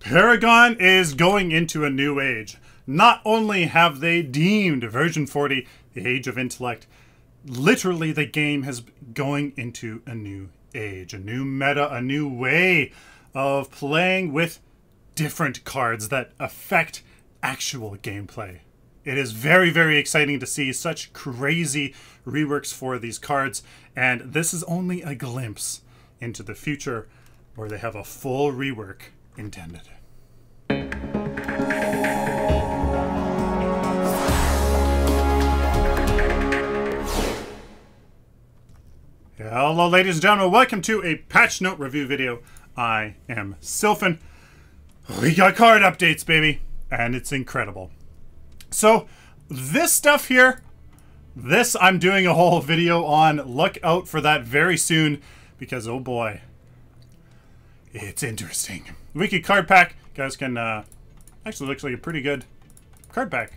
Paragon is going into a new age. Not only have they deemed version 40 the age of intellect, literally the game is going into a new age, a new meta, a new way of playing with different cards that affect actual gameplay. It is very, very exciting to see such crazy reworks for these cards, and this is only a glimpse into the future where they have a full rework intended. Hello ladies and gentlemen, welcome to a patch note review video. I am Sylphin. We got card updates, baby, and it's incredible. So this stuff here, this I'm doing a whole video on. Look out for that very soon because oh boy, it's interesting. Wiki card pack, you guys can actually looks like a pretty good card pack.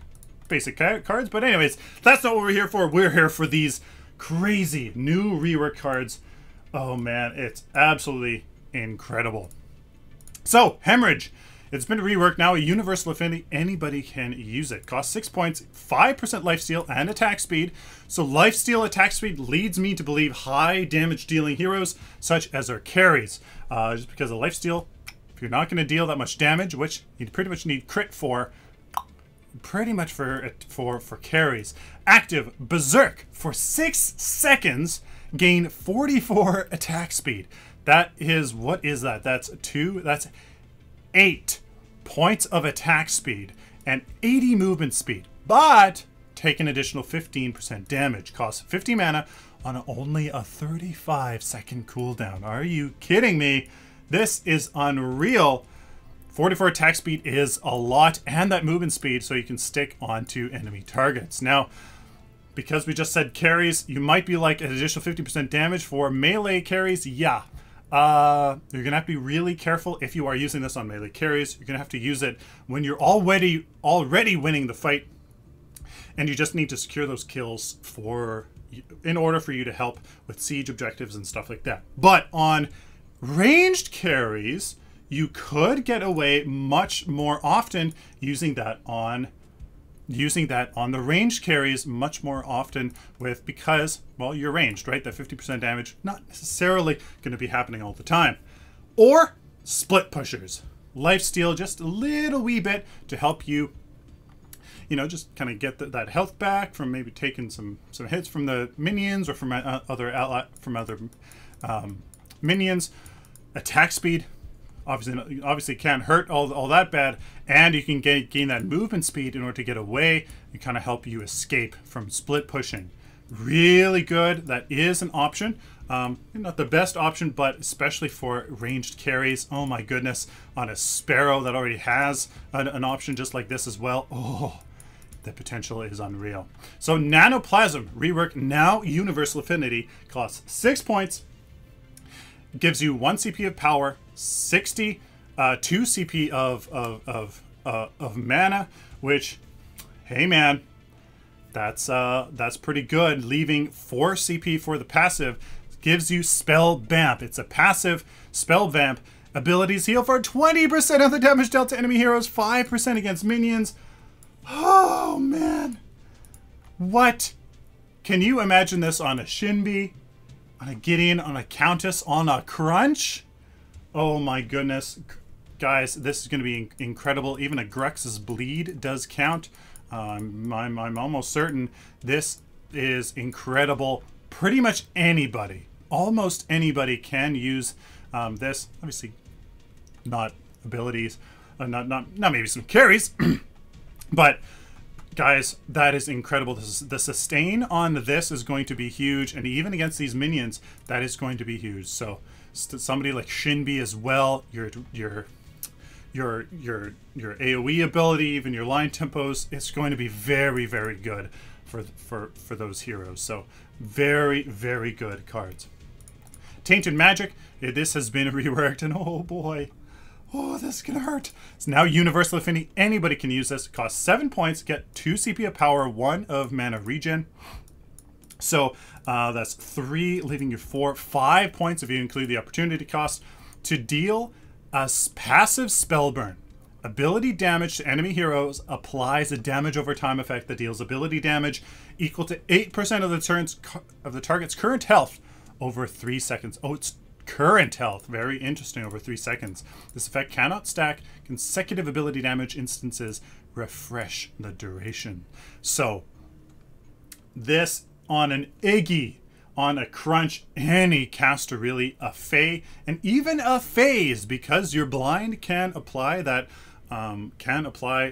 Basic cards, but anyways, that's not what we're here for. We're here for these crazy new rework cards. Oh man, it's absolutely incredible. So, Hemorrhage. It's been reworked now, a universal affinity. Anybody can use it. Costs 6 points, 5% lifesteal, and attack speed. So lifesteal attack speed leads me to believe high damage dealing heroes, such as our carries. Just because of lifesteal, if you're not going to deal that much damage, which you pretty much need crit for, pretty much for carries. Active Berserk for 6 seconds, gain 44 attack speed. That is, what is that? That's 8 points of attack speed and 80 movement speed, but take an additional 15% damage. Costs 50 mana on only a 35-second cooldown. Are you kidding me? This is unreal. 44 attack speed is a lot, and that movement speed so you can stick onto enemy targets. Now, because we just said carries, you might be like an additional 50% damage for melee carries. Yeah. You're gonna have to be really careful if you are using this on melee carries. You're gonna have to use it when you're already winning the fight, and you just need to secure those kills in order for you to help with siege objectives and stuff like that. But on ranged carries, you could get away much more often using that on the ranged carries much more often because, well, you're ranged, right? That 50% damage, not necessarily going to be happening all the time. Or split pushers. Lifesteal just a little wee bit to help you, you know, just kind of get that health back from maybe taking some hits from the minions or from other minions. Attack speed. Obviously can't hurt all that bad, and you can gain that movement speed in order to get away and kind of help you escape from split pushing. Really good. That is an option. Not the best option, but especially for ranged carries. Oh my goodness, on a Sparrow that already has an option just like this as well. Oh, the potential is unreal. So Nanoplasm rework, now universal affinity, costs 6 points. Gives you 1 CP of power, 2 CP of mana, which, hey man, that's pretty good. Leaving 4 CP for the passive. Gives you Spell Vamp. It's a passive Spell Vamp. Abilities heal for 20% of the damage dealt to enemy heroes, 5% against minions. Oh man, what? Can you imagine this on a Shinbi? On a Gideon, on a Countess, on a Crunch? Oh my goodness. Guys, this is going to be incredible. Even a Grux's Bleed does count. I'm almost certain this is incredible. Pretty much anybody, almost anybody can use this. Obviously, not abilities, not maybe some carries, but guys, that is incredible. The sustain on this is going to be huge, and even against these minions, that is going to be huge. So somebody like Shinbi as well, your AoE ability, even your line tempos, it's going to be very, very good for those heroes. So very, very good cards. Tainted Magic, this has been reworked, and oh boy. Oh, this is gonna hurt. It's now universal affinity. Anybody can use this. It costs 7 points. Get 2 CP of power, 1 of mana regen. So that's 3, leaving you 5 points if you include the opportunity cost to deal a passive spell burn. Ability damage to enemy heroes applies a damage over time effect that deals ability damage equal to 8% of the target's current health over 3 seconds. Oh, it's current health. Very interesting, over 3 seconds. This effect cannot stack consecutive ability damage instances. Refresh the duration. So, this on an Iggy, on a Crunch, any caster really, a Fae, and even a Phase, because your blind can apply that,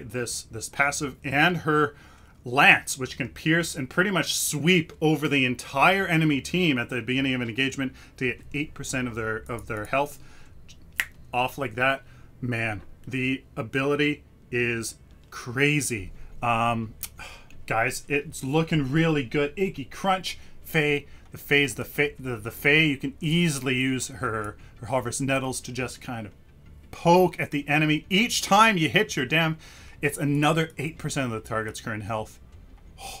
this passive, and her Lance, which can pierce and pretty much sweep over the entire enemy team at the beginning of an engagement to get 8% of their health off like that. Man, the ability is crazy. Guys, it's looking really good. Iggy, Crunch, Fae. The Fae's the Fae. You can easily use her Harvest Nettles to just kind of poke at the enemy. Each time you hit your dam, it's another 8% of the target's current health. Oh,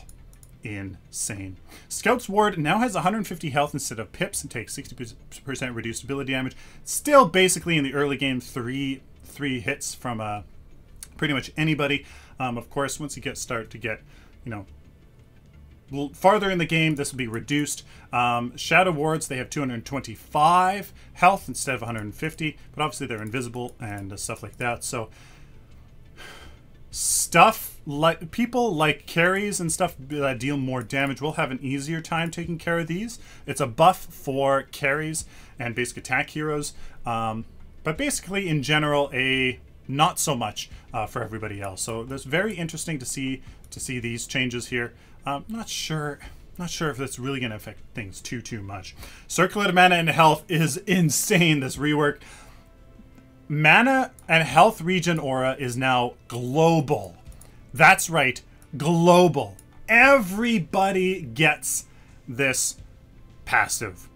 insane. Scout's Ward now has 150 health instead of pips and takes 60% reduced ability damage. Still basically in the early game, three hits from pretty much anybody. Of course, once you start to get, you know, farther in the game, this will be reduced. Shadow Wards, they have 225 health instead of 150, but obviously they're invisible and stuff like that. So stuff like people like carries and stuff that deal more damage will have an easier time taking care of these. It's a buff for carries and basic attack heroes, but basically in general a not so much for everybody else. So that's very interesting to see these changes here. Not sure if that's really going to affect things too much. Circlet of mana and health is insane. This rework. Mana and health regen aura is now global. That's right, global. Everybody gets this passive.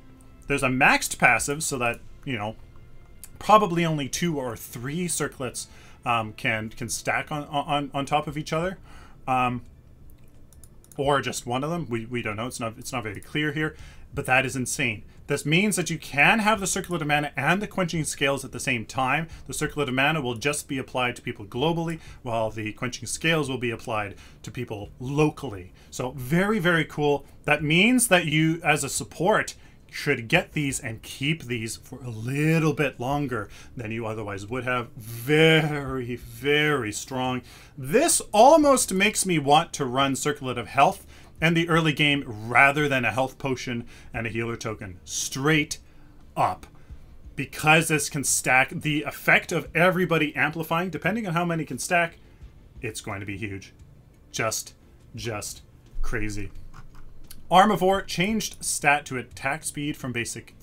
There's a maxed passive so that, you know, probably only 2 or 3 circlets can stack on top of each other. Or just one of them. We don't know. It's not very clear here, but that is insane. This means that you can have the Circlet of Mana and the Quenching Scales at the same time. The Circlet of Mana will just be applied to people globally, while the Quenching Scales will be applied to people locally. So very, very cool. That means that you, as a support, should get these and keep these for a little bit longer than you otherwise would have. Very, very strong. This almost makes me want to run Circlet of Health and the early game rather than a health potion and a healer token. Straight up. Because this can stack, the effect of everybody amplifying, depending on how many can stack, it's going to be huge. Just crazy. Armivore changed stat to attack speed from basic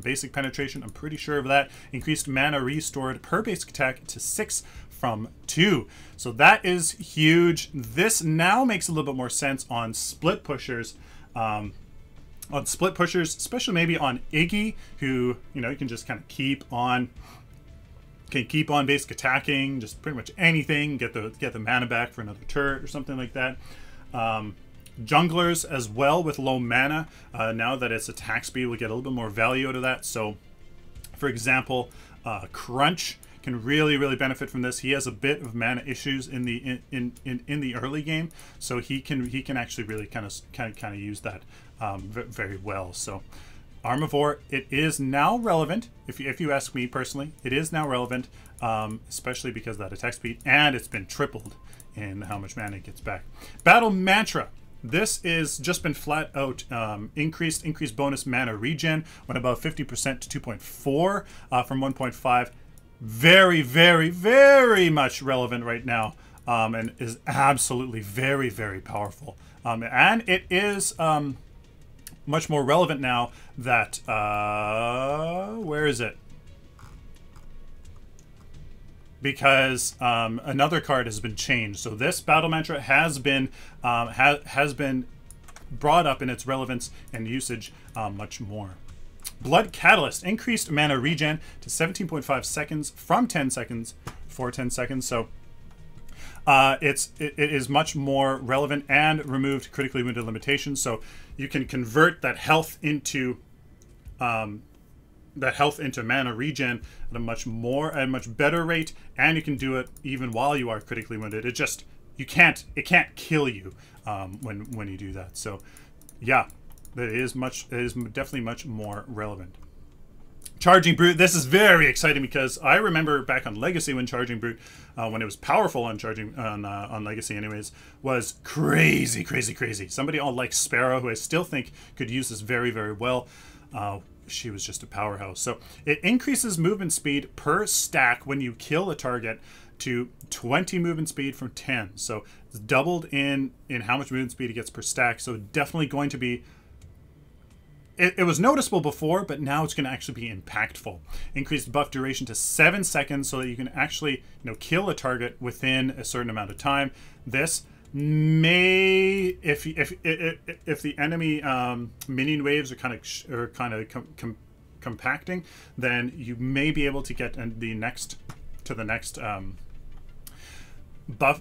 basic penetration. I'm pretty sure of that. Increased mana restored per basic attack to 6 from 2. So that is huge. This now makes a little bit more sense on split pushers. Especially maybe on Iggy, who, you know, you can just kind of keep on basic attacking, just pretty much anything, get the mana back for another turret or something like that. Junglers as well with low mana, now that its attack speed will get a little bit more value out of that. So for example, Crunch can really benefit from this. He has a bit of mana issues in the early game, so he can actually really kind of use that very well. So Armivore, it is now relevant. If you ask me personally, it is now relevant, especially because of that attack speed, and it's been tripled in how much mana it gets back. Battle Mantra. This is just been flat out increased bonus mana regen when above 50% to 2.4 from 1.5. Very much relevant right now, and is absolutely very powerful. And it is much more relevant now that where is it? Because another card has been changed. So this Battle Mantra has been brought up in its relevance and usage much more. Blood Catalyst increased mana regen to 17.5 seconds from 10 seconds for 10 seconds. So it is much more relevant and removed critically wounded limitations. So you can convert that health into that health into mana regen at a much better rate, and you can do it even while you are critically wounded. It can't kill you when you do that. So yeah, it is definitely much more relevant. Charging Brute, this is very exciting because I remember back on Legacy when Charging Brute, when it was powerful on Legacy anyways, was crazy. Somebody all like Sparrow, who I still think could use this very, very well. She was just a powerhouse. So it increases movement speed per stack when you kill a target to 20 movement speed from 10. So it's doubled in how much movement speed it gets per stack. So definitely going to be... It was noticeable before, but now it's going to actually be impactful. Increased buff duration to 7 seconds so that you can actually, kill a target within a certain amount of time. This may, if the enemy minion waves are kind of compacting, then you may be able to get to the next buff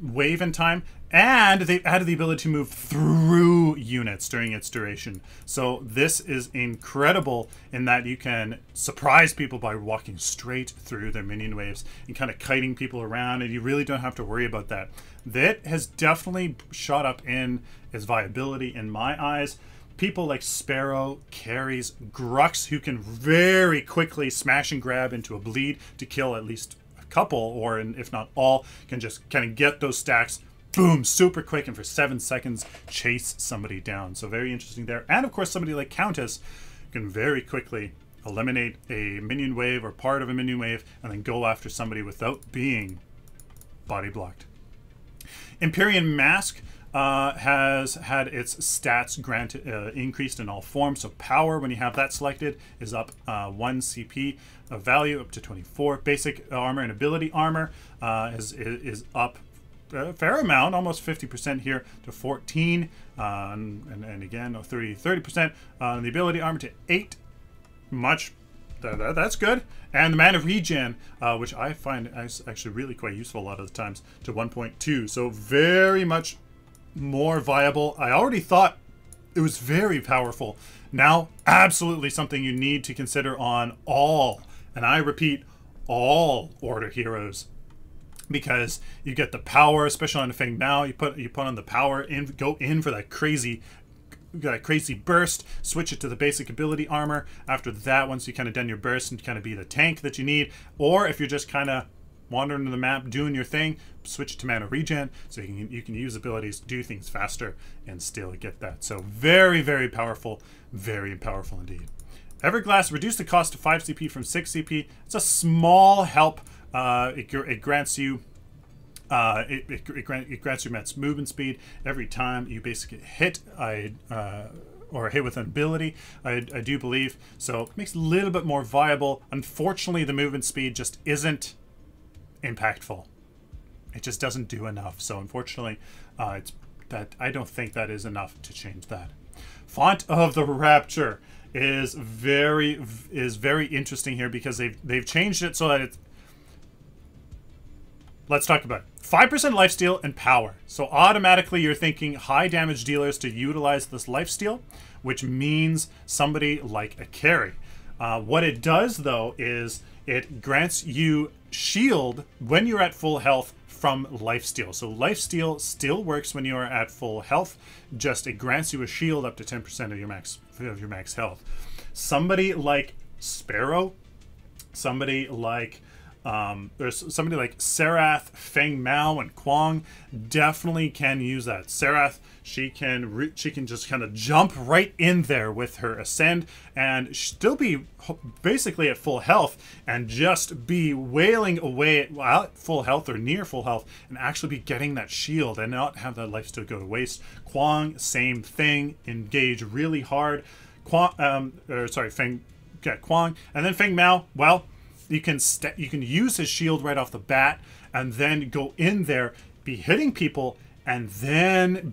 wave in time. And they've added the ability to move through units during its duration. So this is incredible in that you can surprise people by walking straight through their minion waves and kind of kiting people around, and you really don't have to worry about that. That has definitely shot up in its viability in my eyes. People like Sparrow, carries, Grux, who can very quickly smash and grab into a bleed to kill at least a couple, or if not all, can just kind of get those stacks, boom, super quick, and for 7 seconds chase somebody down. So very interesting there. And of course, somebody like Countess can very quickly eliminate a minion wave or part of a minion wave and then go after somebody without being body blocked. Imperian Mask has had its stats granted increased in all forms. So power, when you have that selected, is up 1 CP of value up to 24. Basic armor and ability armor is up a fair amount, almost 50% here to 14, and again 30%. The ability armor to 8, that's good. And the mana regen, which I find actually really quite useful a lot of the times, to 1.2. So very much more viable. I already thought it was very powerful. Now, absolutely something you need to consider on all, and I repeat, all Order heroes. Because you get the power, especially on the Feng Mao, you put on the power and go in for that crazy burst, switch it to the basic ability armor. After that, once you kind of done your burst and kind of be the tank that you need, or if you're just kind of wandering the map doing your thing, switch it to mana regen, so you can use abilities to do things faster and still get that. So very, very powerful indeed. Everglass reduced the cost to 5 CP from 6 CP. It's a small help. It grants you it grants you max movement speed every time you basically hit or hit with an ability, I do believe. So it makes it a little bit more viable. Unfortunately, the movement speed just isn't impactful. It just doesn't do enough. So unfortunately, I don't think that is enough to change that. Font of the Rapture is very interesting here because they've changed it so that it's... Let's talk about it. 5% lifesteal and power. So automatically you're thinking high damage dealers to utilize this lifesteal, which means somebody like a carry. What it does though is it grants you shield when you're at full health from lifesteal. So lifesteal still works when you are at full health, just it grants you a shield up to 10% of your max health. Somebody like Sparrow, somebody like there's somebody like Serath, Feng Mao, and Kwang definitely can use that. Serath, she can just kind of jump right in there with her Ascend and still be basically at full health and just be wailing away at full health or near full health and actually be getting that shield and not have that life still go to waste. Kwang, same thing, engage really hard. Kwang, and then Feng Mao, well, you can use his shield right off the bat and then go in there, be hitting people, and then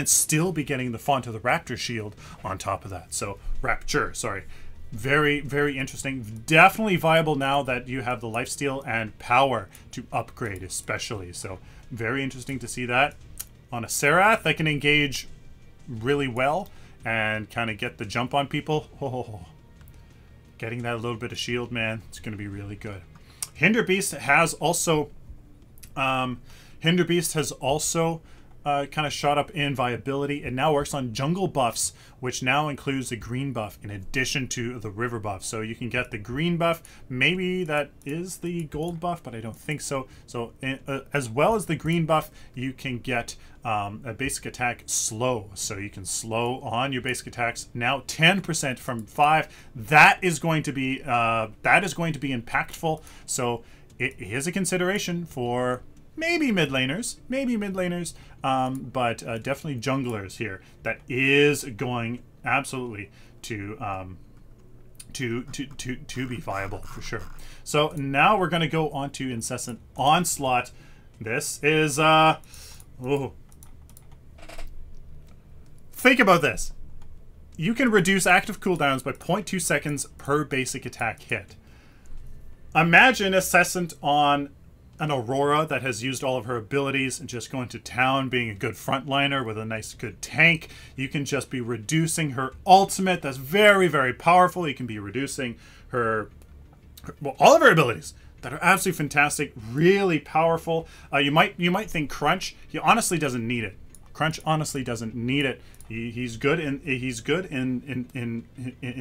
still be getting the Font of the Rapture shield on top of that. So Rapture, sorry. Very, very interesting. Definitely viable now that you have the lifesteal and power to upgrade especially. So very interesting to see that. On a Serath, that can engage really well and kind of get the jump on people. Oh, getting that little bit of shield, man, it's going to be really good. Hinder Beast has also kind of shot up in viability. It now works on jungle buffs, which now includes the green buff in addition to the river buff. So you can get the green buff. Maybe that is the gold buff, but I don't think so. So as well as the green buff, you can get a basic attack slow. So you can slow on your basic attacks. Now 10% from 5. That is going to be impactful. So it is a consideration for maybe mid laners, but definitely junglers here. That is going absolutely to be viable for sure. So now we're going to go on to Incessant Onslaught. This is think about this. You can reduce active cooldowns by 0.2 seconds per basic attack hit. Imagine Incessant on an Aurora that has used all of her abilities and just going to town, being a good frontliner with a nice good tank. You can just be reducing her ultimate. That's very, very powerful. You can be reducing her, well, all of her abilities that are absolutely fantastic, really powerful. You might think Crunch. He honestly doesn't need it. Crunch honestly doesn't need it. He's good in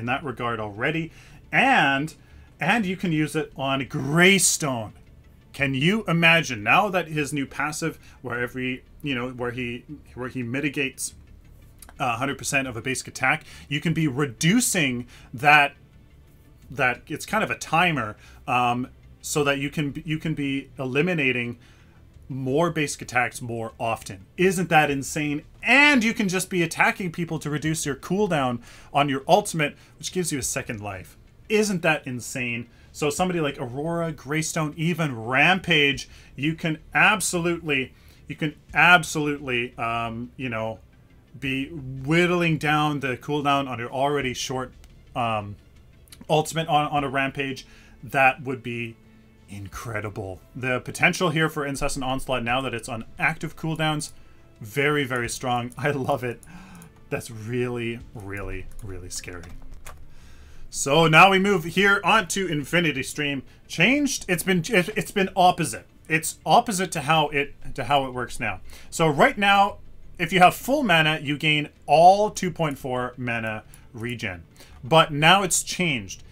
that regard already, and you can use it on Greystone. Can you imagine now that his new passive, where he mitigates 100% of a basic attack, you can be reducing that. It's kind of a timer, so that you can be eliminating more basic attacks more often. Isn't that insane? And you can just be attacking people to reduce your cooldown on your ultimate, which gives you a second life. Isn't that insane? So somebody like Aurora, Greystone, even Rampage, you can absolutely, be whittling down the cooldown on your already short ultimate on a Rampage. That would be incredible. The potential here for Incessant Onslaught, now that it's on active cooldowns, very, very strong. I love it. That's really, really, really scary. So now we move here onto Infinity Stream. Changed. It's been opposite. It's opposite to how it works now. So right now, if you have full mana, you gain all 2.4 mana regen. But now it's changed.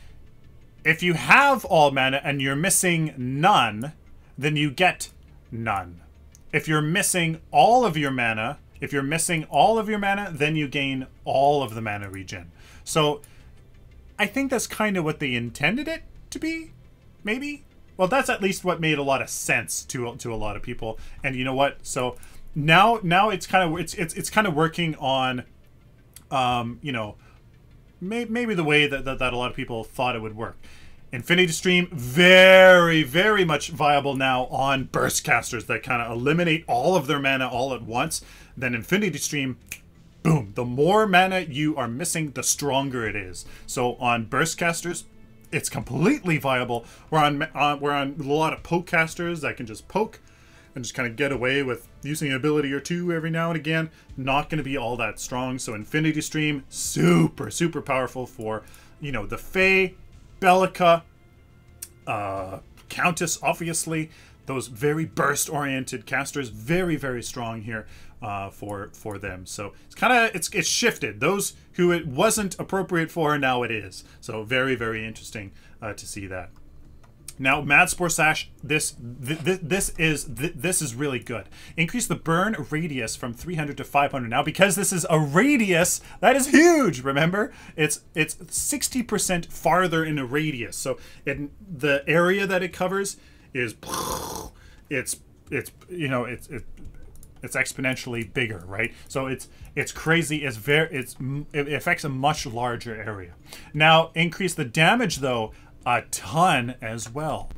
If you have all mana and you're missing none, then you get none. If you're missing all of your mana, then you gain all of the mana regen. So I think that's kind of what they intended it to be, maybe. Well, that's at least what made a lot of sense to a lot of people. And you know what? So now it's kind of working on, maybe the way that a lot of people thought it would work. Infinity Stream, very, very much viable now on burst casters that kind of eliminate all of their mana all at once. Then Infinity Stream, boom, the more mana you are missing, the stronger it is. So on burst casters, it's completely viable. We're on a lot of poke casters that can just poke and just kind of get away with using an ability or two every now and again. Not going to be all that strong. So Infinity Stream, super, super powerful for, the Fae, Bellica, Countess, obviously. Those very burst-oriented casters, very, very strong here for them. So it's shifted. Those who it wasn't appropriate for, now it is. So very, very interesting to see that. Now, Madspore Sash, this is really good. Increase the burn radius from 300 to 500. Now, because this is a radius, that is huge. Remember, it's 60% farther in a radius. So the area that it covers is it's exponentially bigger, right? So it's crazy. It affects a much larger area. Now, increase the damage though a ton as well.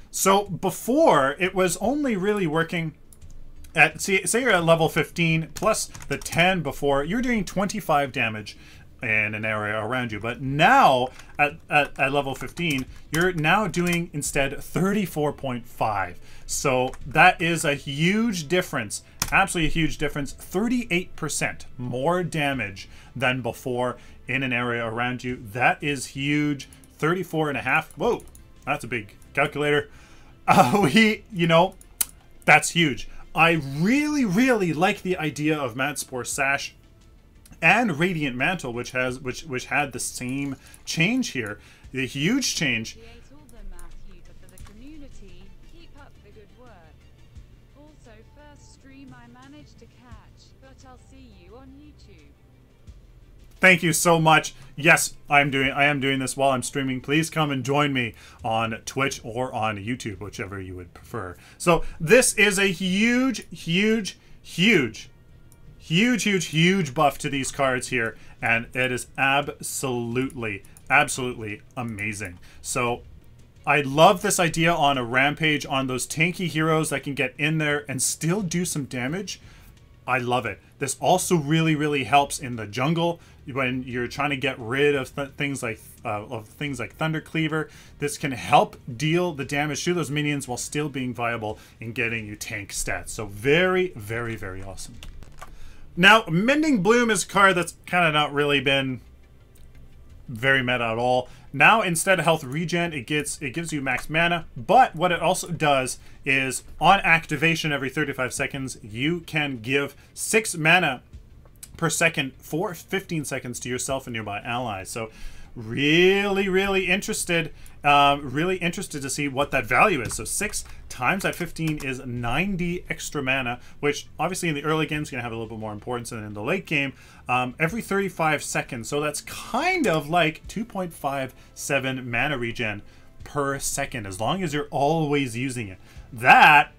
So before, it was only really working at, say you're at level 15 plus the 10 before, you're doing 25 damage in an area around you. But now at level 15, you're now doing instead 34.5. So that is a huge difference. Absolutely a huge difference. 38% more damage than before in an area around you. That is huge. 34.5. Whoa, that's a big calculator. You know, that's huge. I really, really like the idea of Madspore Sash and Radiant Mantle, which had the same change here. The huge change. For the community, keep up the good work. Also, first stream I managed to catch, but I'll see you on YouTube. Thank you so much. Yes, I am doing this while I'm streaming. Please come and join me on Twitch or on YouTube, whichever you would prefer. So this is a huge buff to these cards here, and it is absolutely amazing. So I love this idea on a Rampage, on those tanky heroes that can get in there and still do some damage. I love it. This also really helps in the jungle when you're trying to get rid of things like Thunder Cleaver. This can help deal the damage to those minions while still being viable in getting you tank stats. So very awesome. Now, Mending Bloom is a card that's kind of not really been very meta at all. Now, instead of health regen, it gives you max mana, but what it also does is, on activation every 35 seconds, you can give 6 mana per second for 15 seconds to yourself and nearby allies. So really interested to see what that value is. So 6 times that 15 is 90 extra mana, which obviously in the early game is going to have a little bit more importance than in the late game. Every 35 seconds, so that's kind of like 2.57 mana regen per second, as long as you're always using it. That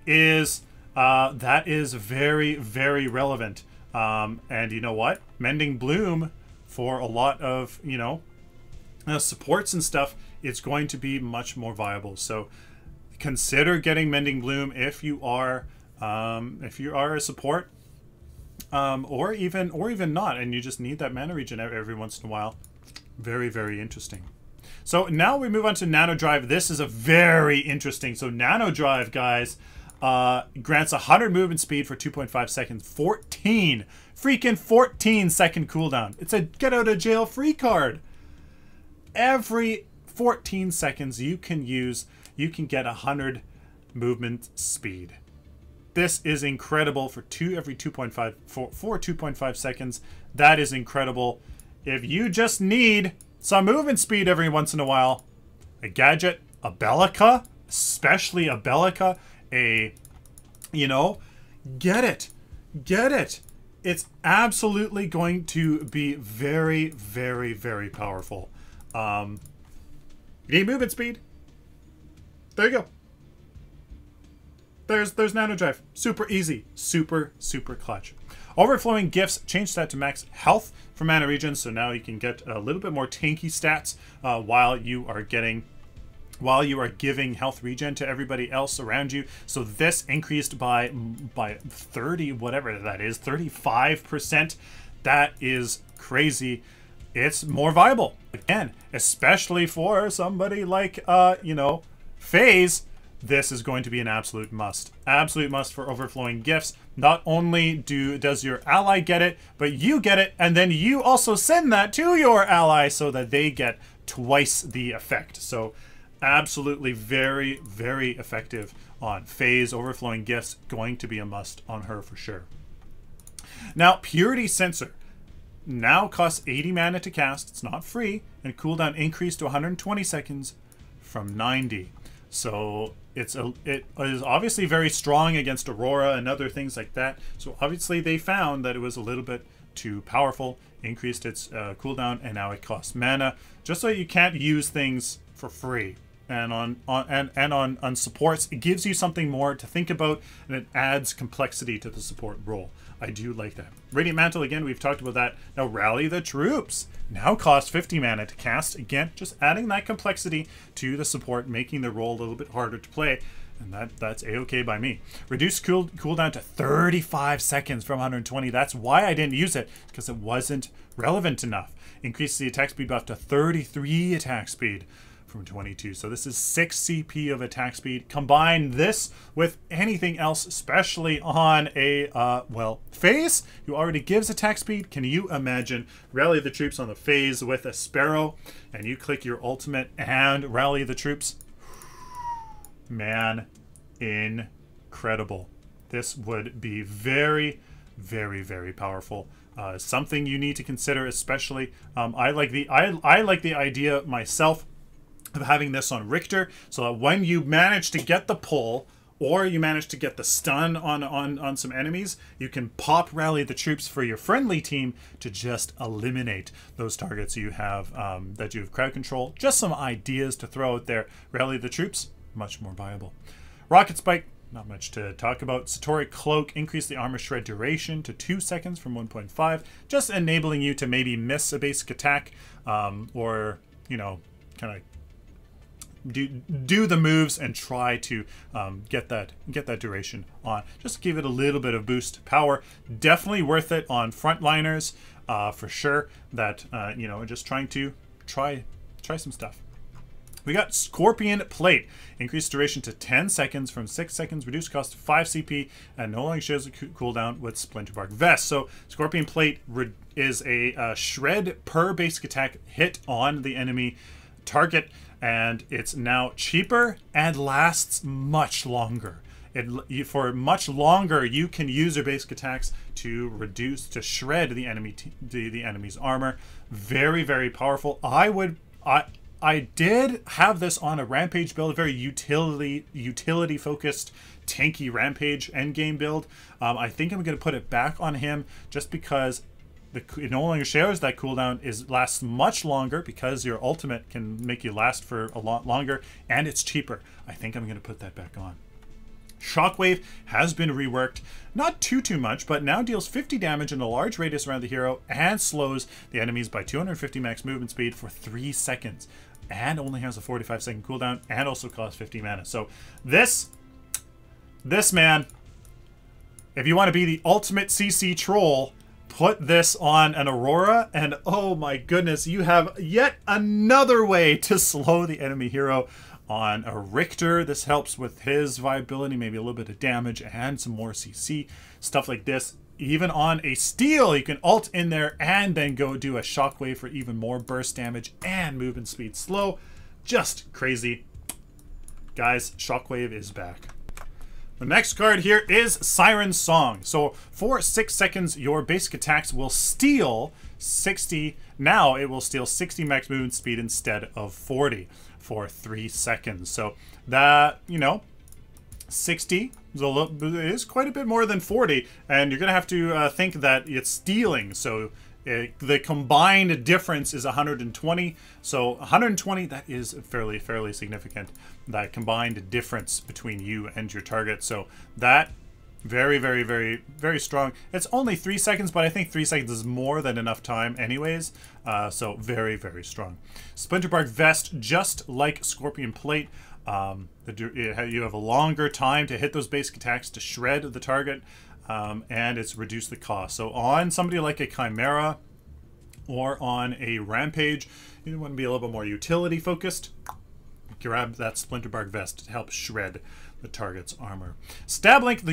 is very relevant. And you know what? Mending Bloom, for a lot of, you know, supports and stuff, it's going to be much more viable. So consider getting Mending Bloom if you are a support, or even not, and you just need that mana regen every once in a while. Very interesting. So now we move on to Nano Drive. This is a very interesting. So Nano Drive, guys, grants 100 movement speed for 2.5 seconds. 14 second cooldown. It's a get out of jail free card. Every 14 seconds you can get 100 movement speed. This is incredible for every 2.5 seconds. That is incredible. If you just need some movement speed every once in a while, a gadget, a Bellica, especially a Bellica, you know, get it. It's absolutely going to be very powerful. You need movement speed. There you go. There's Nano Drive. Super easy. Super clutch. Overflowing Gifts, change that to max health for mana regen, so now you can get a little bit more tanky stats while you are giving health regen to everybody else around you. So this increased by 30, whatever that is, 35%. That is crazy. It's more viable. Again, especially for somebody like, you know, FaZe, this is going to be an absolute must. Absolute must for Overflowing Gifts. Not only does your ally get it, but you get it, and then you also send that to your ally so that they get twice the effect. So absolutely very effective on FaZe. Overflowing Gifts, going to be a must on her for sure. Now, Purity Sensor now costs 80 mana to cast. It's not free, and cooldown increased to 120 seconds from 90. So it is obviously very strong against Aurora and other things like that. So obviously they found that it was a little bit too powerful, increased its cooldown, and now it costs mana, just so you can't use things for free. And on supports, it gives you something more to think about, and it adds complexity to the support role. I do like that. Radiant Mantle, again, we've talked about that. Now, Rally the Troops now costs 50 mana to cast. Again, just adding that complexity to the support, making the role a little bit harder to play, and that's a-okay by me. Reduce cooldown to 35 seconds from 120. That's why I didn't use it, because it wasn't relevant enough. Increase the attack speed buff to 33 attack speed from 22. So this is 6 CP of attack speed. Combine this with anything else, especially on a, well, phase, who already gives attack speed. Can you imagine rally the troops on the phase with a Sparrow, and you click your ultimate and rally the troops? Man, incredible. This would be very, very, very powerful. Something you need to consider, especially. I like the idea myself of having this on Richter, so that when you manage to get the pull or you manage to get the stun on some enemies, you can pop rally the troops for your friendly team to just eliminate those targets you have that you have crowd control. Just some ideas to throw out there. Rally the troops, much more viable. Rocket Spike, not much to talk about. Satori Cloak, increase the armor shred duration to 2 seconds from 1.5, just enabling you to maybe miss a basic attack, or, you know, kind of do the moves and try to get that duration on. Just give it a little bit of boost power. Definitely worth it on frontliners, for sure. That you know, just trying to try some stuff. We got Scorpion Plate. Increased duration to 10 seconds from 6 seconds. Reduced cost to 5 CP. And no longer shares a cooldown with Splinterbark Vest. So Scorpion Plate is a shred per basic attack hit on the enemy target. And it's now cheaper and lasts much longer. For much longer, you can use your basic attacks to shred the enemy's armor. Very, very powerful. I did have this on a Rampage build, a very utility focused, tanky Rampage endgame build. I think I'm going to put it back on him just because it no longer shares that cooldown, lasts much longer because your ultimate can make you last for a lot longer, and it's cheaper. I think I'm going to put that back on. Shockwave has been reworked, not too much, but now deals 50 damage in a large radius around the hero and slows the enemies by 250 max movement speed for 3 seconds, and only has a 45-second cooldown, and also costs 50 mana. So this man, if you want to be the ultimate CC troll, put this on an Aurora, and oh my goodness, you have yet another way to slow the enemy hero. On a Richter, this helps with his viability, maybe a little bit of damage and some more CC, stuff like this. Even on a Steel, you can ult in there and then go do a Shockwave for even more burst damage and movement speed slow. Just crazy. Guys, Shockwave is back. The next card here is Siren Song. So for 6 seconds, your basic attacks will steal 60. Now it will steal 60 max movement speed instead of 40 for 3 seconds. So that, you know, 60 is quite a bit more than 40. And you're going to have to think that it's stealing. So the combined difference is 120. So 120, that is fairly significant. That combined difference between you and your target. So that very strong. It's only 3 seconds, but I think 3 seconds is more than enough time anyways. So very strong. Splinterbark Vest, just like Scorpion Plate, you have a longer time to hit those basic attacks to shred the target, and it's reduced the cost. So on somebody like a Chimera or on a Rampage, you want to be a little bit more utility focused, grab that Splinterbark Vest to help shred the target's armor. Stablink,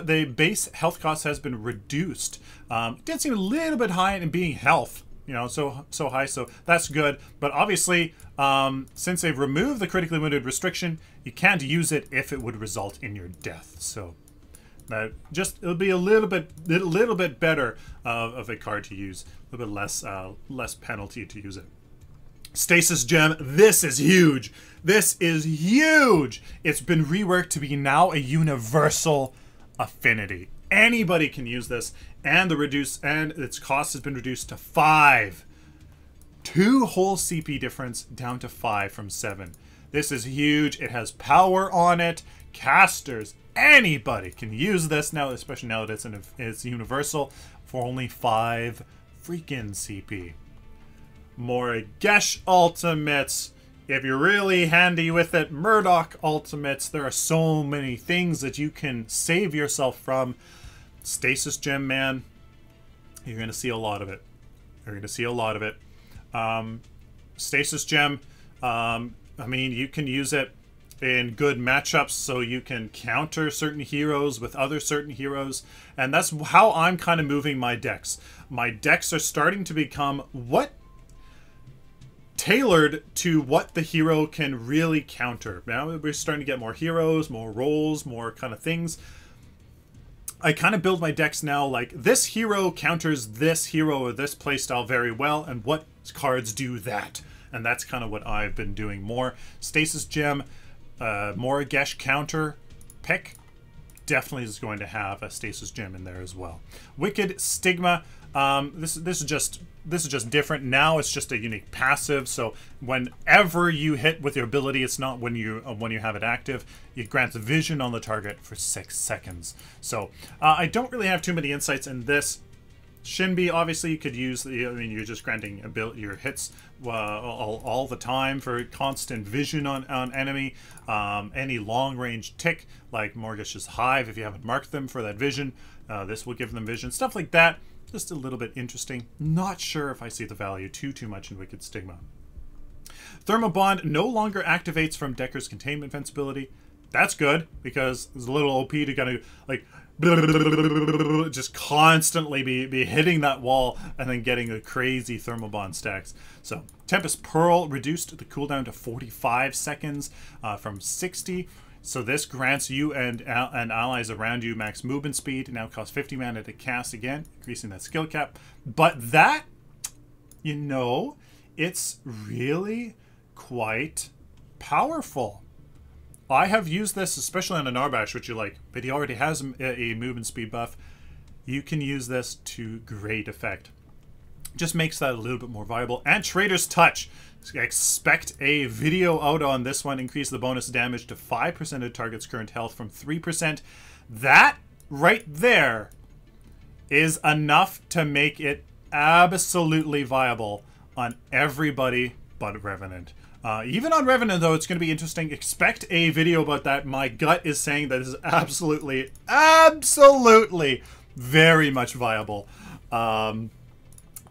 the base health cost has been reduced. It did seem a little bit high in being health, you know, so high, so that's good. But obviously, since they've removed the critically wounded restriction, you can't use it if it would result in your death. So that it'll be a little bit better of a card to use, a little bit less penalty to use it. Stasis Gem, this is huge. This is huge. It's been reworked to be now a universal affinity. Anybody can use this, and its cost has been reduced to 5. 2 whole CP difference down to 5 from 7. This is huge. It has power on it. Casters, anybody can use this now, especially now that it's universal, for only 5 freaking CP. More Gesh ultimates. If you're really handy with it, Murdoch ultimates. There are so many things that you can save yourself from. Stasis Gem, man, you're going to see a lot of it. You're going to see a lot of it. Stasis Gem, I mean, you can use it in good matchups, so you can counter certain heroes with other certain heroes, and that's how I'm kind of moving my decks. My decks are starting to become tailored to what the hero can really counter. Now we're starting to get more heroes, more roles, more kind of things. I kind of build my decks now like this hero counters this hero or this playstyle very well, and what cards do that. And that's kind of what I've been doing more. Stasis Gem, Morigesh counter pick definitely is going to have a Stasis Gem in there as well. Wicked Stigma, this is just different. Now it's just a unique passive, so whenever you hit with your ability, it's not when you have it active. It grants vision on the target for 6 seconds. So I don't really have too many insights in this. Shinbi, obviously, you could use. I mean, you're just granting your hits all the time for constant vision on enemy. Any long range tick like Morgesh's Hive, if you haven't marked them for that vision, this will give them vision. Stuff like that. Just a little bit interesting. Not sure if I see the value too much in Wicked Stigma. Thermobond no longer activates from Decker's containment invincibility. That's good because it's a little OP to kind of like just constantly be hitting that wall and then getting a crazy Thermobond stacks. So Tempest Pearl reduced the cooldown to 45 seconds from 60. So this grants you and allies around you max movement speed. It now costs 50 mana to cast again, increasing that skill cap. But that, you know, it's really quite powerful. I have used this, especially on a Narbash, which you like, but he already has a movement speed buff. You can use this to great effect. Just makes that a little bit more viable. And Trader's Touch. Expect a video out on this one. Increase the bonus damage to 5% of target's current health from 3%. That right there is enough to make it absolutely viable on everybody but Revenant. Even on Revenant, though, it's going to be interesting. Expect a video about that. My gut is saying that is absolutely very much viable.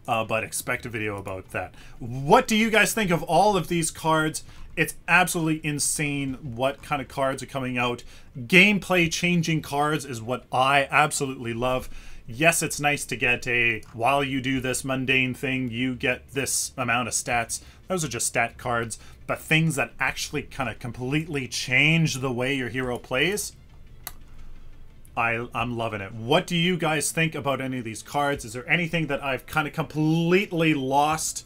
But expect a video about that. What do you guys think of all of these cards? It's absolutely insane what kind of cards are coming out. Gameplay changing cards is what I absolutely love. Yes, it's nice to get while you do this mundane thing, you get this amount of stats. Those are just stat cards. But things that actually kind of completely change the way your hero plays, I'm loving it. What do you guys think about any of these cards? Is there anything that I've kind of completely lost,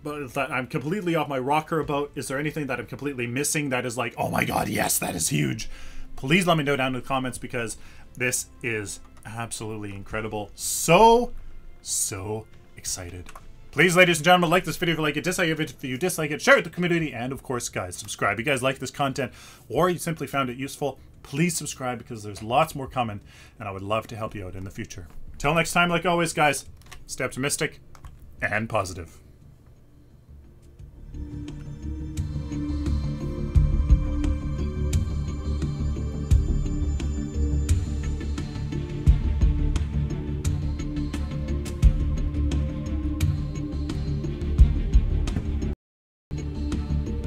but that I'm completely off my rocker about? Is there anything that I'm completely missing that is like, oh my god, yes, that is huge? Please let me know down in the comments, because this is absolutely incredible. So excited. Please, ladies and gentlemen, like this video if you like it, dislike it if you dislike it, share it with the community, and of course, guys, subscribe. If you guys like this content or you simply found it useful, please subscribe, because there's lots more coming, and I would love to help you out in the future. Until next time, like always, guys, stay optimistic and positive.